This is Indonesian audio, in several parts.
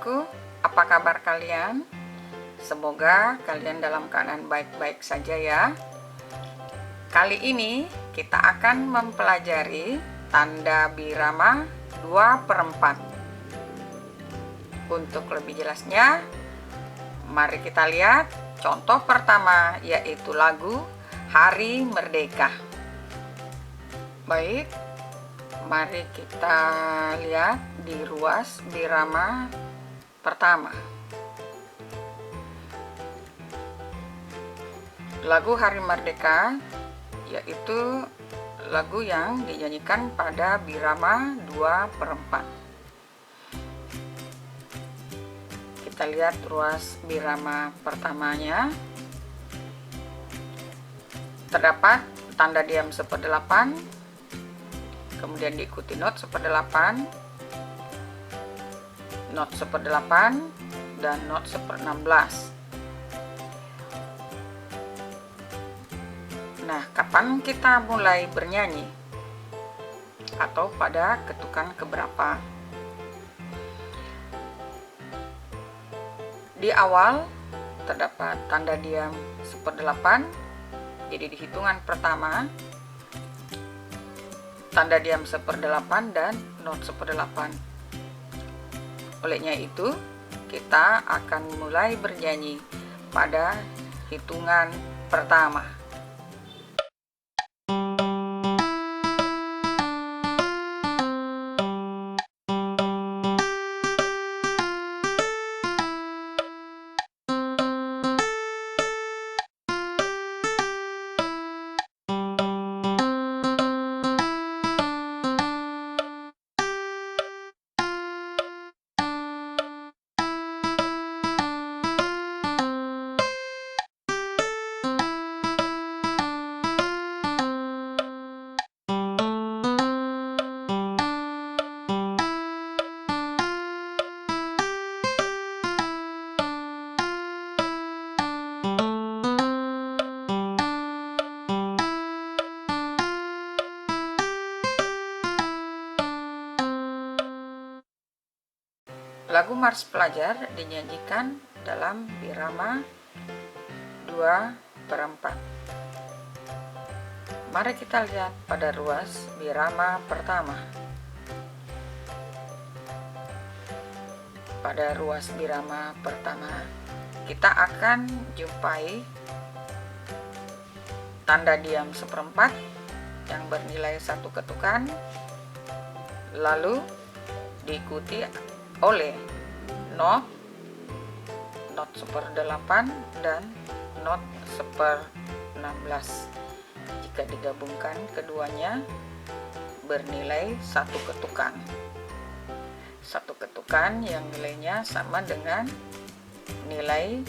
teman-temanku, apa kabar kalian? Semoga kalian dalam keadaan baik-baik saja ya. Kali ini kita akan mempelajari tanda birama 2/4. Untuk lebih jelasnya, mari kita lihat contoh pertama, yaitu lagu Hari Merdeka. Baik, mari kita lihat di ruas birama pertama. Lagu Hari Merdeka yaitu lagu yang dinyanyikan pada birama 2/4. Kita lihat ruas birama pertamanya. Terdapat tanda diam 1/8, kemudian diikuti not 1/8, not 1/8, dan not 1/16. Nah, kapan kita mulai bernyanyi? Atau pada ketukan keberapa? Di awal terdapat tanda diam 1/8, jadi di hitungan pertama tanda diam 1/8 dan not 1/8. Olehnya itu, kita akan mulai bernyanyi pada hitungan pertama. Lagu Mars Pelajar dinyanyikan dalam birama 2/4. Mari kita lihat pada ruas birama pertama. Pada ruas birama pertama, kita akan jumpai tanda diam 1/4 yang bernilai 1 ketukan, lalu diikuti oleh not 1/8 dan not 1/16. Jika digabungkan keduanya bernilai 1 ketukan. 1 ketukan yang nilainya sama dengan nilai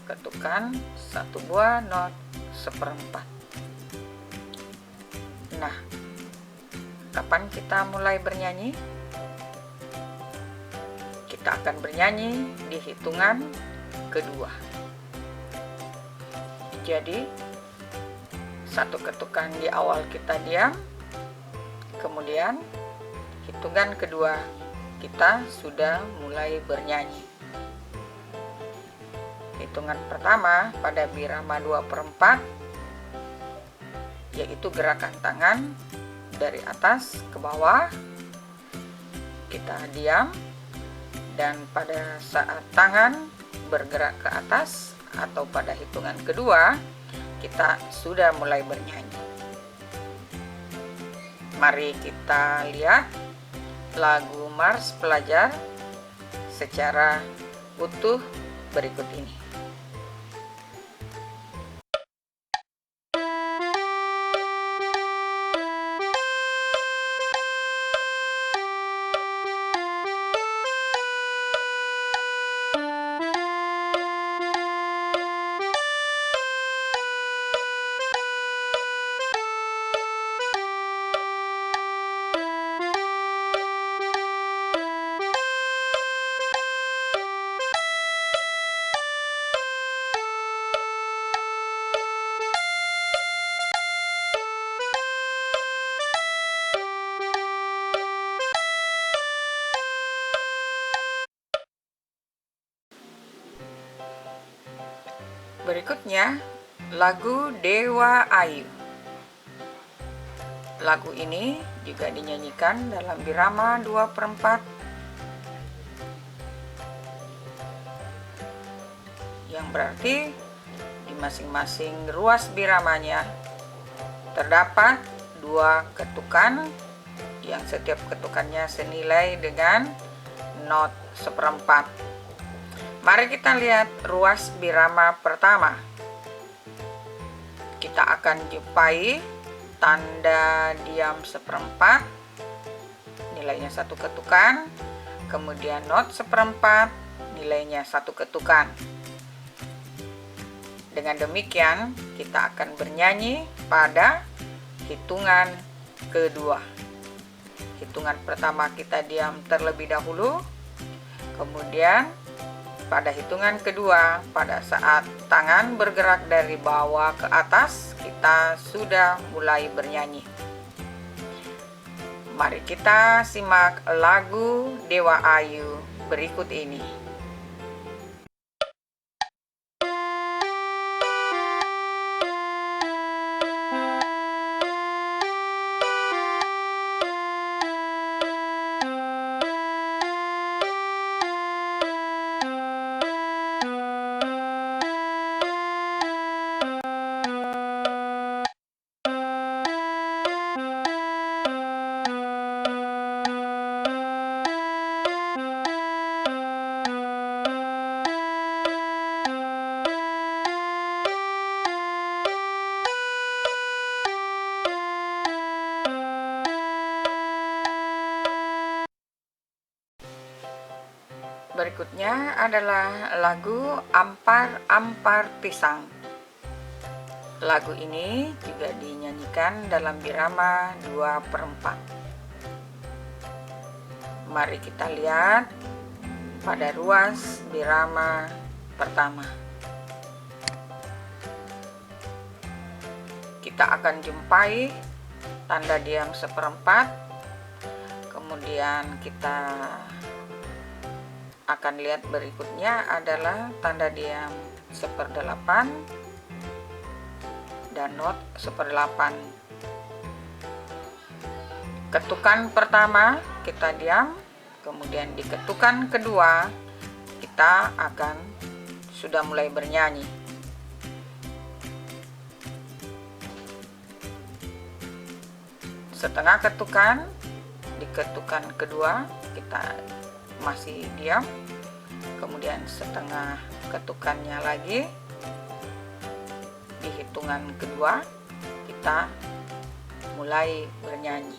ketukan 1 buah not 1/4. Nah, kapan kita mulai bernyanyi? Kita akan bernyanyi di hitungan kedua. Jadi 1 ketukan di awal kita diam, kemudian hitungan kedua kita sudah mulai bernyanyi. Hitungan pertama pada birama 2/4 yaitu gerakan tangan dari atas ke bawah, kita diam, dan pada saat tangan bergerak ke atas atau pada hitungan kedua kita sudah mulai bernyanyi. Mari kita lihat lagu Mars Pelajar secara utuh berikut ini. Berikutnya, lagu Dewa Ayu. Lagu ini juga dinyanyikan dalam birama 2/4 yang berarti di masing-masing ruas biramanya terdapat 2 ketukan yang setiap ketukannya senilai dengan not 1/4. Mari kita lihat ruas birama pertama. Kita akan jumpai tanda diam 1/4, nilainya 1 ketukan, kemudian not 1/4, nilainya 1 ketukan. Dengan demikian, kita akan bernyanyi pada hitungan kedua. Hitungan pertama kita diam terlebih dahulu, kemudian pada hitungan kedua, pada saat tangan bergerak dari bawah ke atas, kita sudah mulai bernyanyi. Mari kita simak lagu Dewa Ayu berikut ini. Berikutnya adalah lagu Ampar-Ampar Pisang. Lagu ini juga dinyanyikan dalam birama 2/4. Mari kita lihat pada ruas birama pertama. Kita akan jumpai tanda diam 1/4, kemudian kita akan lihat berikutnya adalah tanda diam 1/8 dan not 1/8. Ketukan pertama kita diam, kemudian di ketukan kedua kita akan sudah mulai bernyanyi. Setengah ketukan di ketukan kedua kita masih diam, kemudian setengah ketukannya lagi di hitungan kedua kita mulai bernyanyi.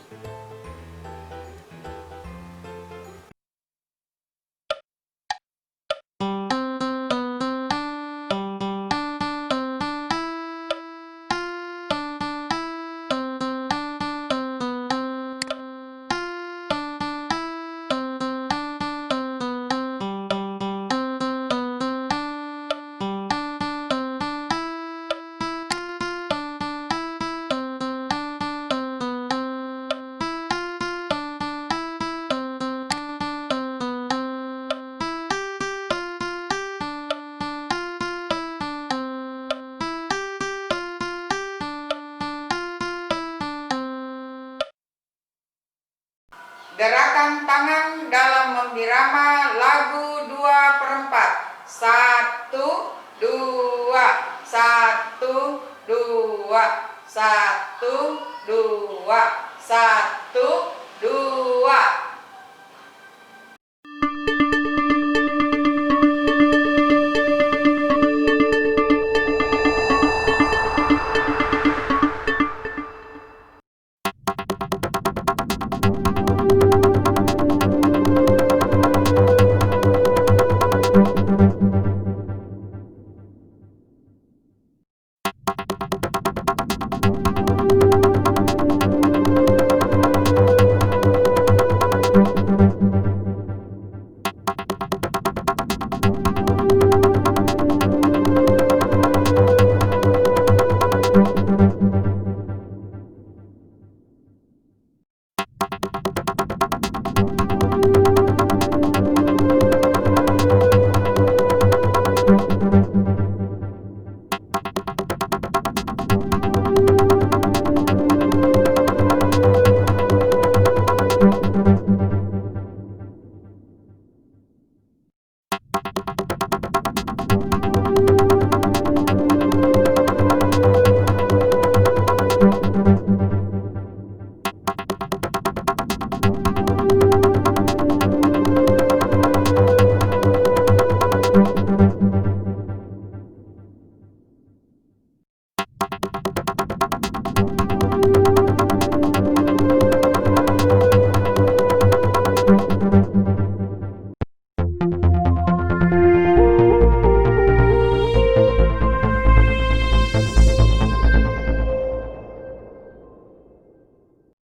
Gerakan tangan dalam membirama lagu 2/4. 1, 2, 1, 2, 1, 2, 1, 2.